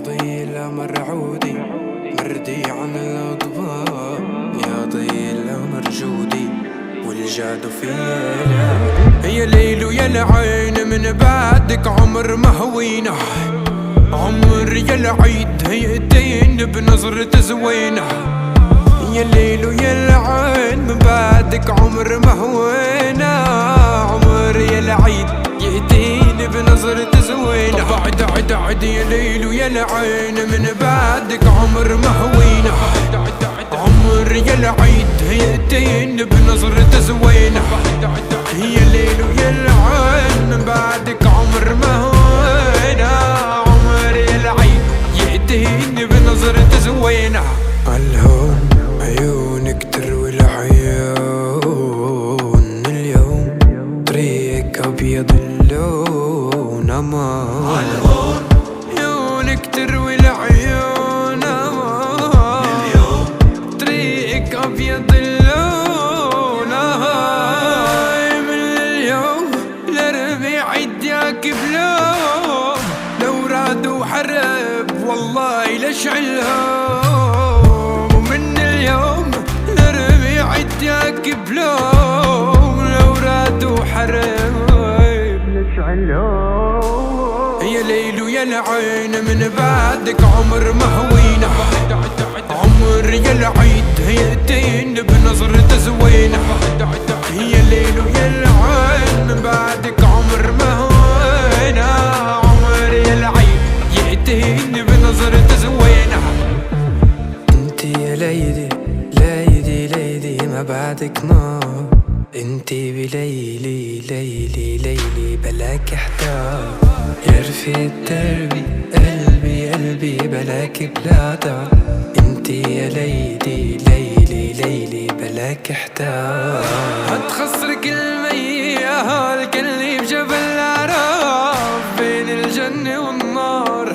ضي الأمر عودي مردي عن الأضواء، يا ضي الأمر جودي والجاد فينا. يا ليل ويا العين من بعدك عمر مهوينا، عمر يا العيد هيئتين بنظرة زوينة. يا الليل ويا العين من بعدك عمر مهوينا، عمر يا العيد يأتيني بنظرة زوينة. بعد عد عد يا ليل ويا العين من بعدك عمر مهوينا، عمر يا العيد يأتيني بنظرة زوينة. يا الليل ويا العين من بعدك عمر مهوينا، عمر يا العيد يأتيني بنظرة زوينة. عالهون عيونك تروي العيون، اليوم طريقك أبيض اللون أمان. عالهون عيونك تروي العيون أمان، اليوم طريقك أبيض اللون أمان. من اليوم لربيع يديك بلون، لو رادوا حرب والله لشعلهم. ومن اليوم لربيع يديك بلون، لو رادوا حرب لشعلهم. يا ليل ويا العين من بعدك عمر مهوينا، عمر يا العيد هيئتين بنظرة زوينة. يا ليل ويا العين من بعدك عمر مهوينا، عمر يا العيد يأتيني بنظرة زوينة. انتي يا ليدي ليدي ليدي ما بعدك نار، انتي بليلي ليلي ليلي بلاك احتار. يا رفيق دربي قلبي قلبي بلاك بلا دار، انتي يا ليدي ليلي ليلي بلاك احتار. هتخسرك المياه الكلي بجبل العراف، بين الجنة والنار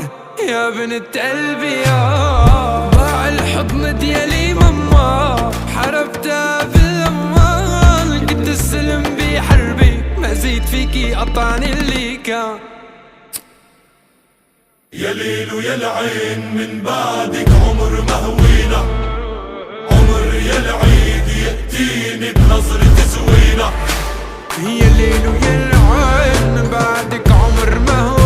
يا بنت قلبي يا. باع الحضن ديالي ماما حربتها بالامان، كنت السلم بحربي ما زيد فيكي قطعني اللي كان. يا ليل ويا العين من بعدك عمر مهوينا، عمر يا العيد يأتيني بنظرة زوينة. يا ليل ويا العين من بعدك عمر مهوينا،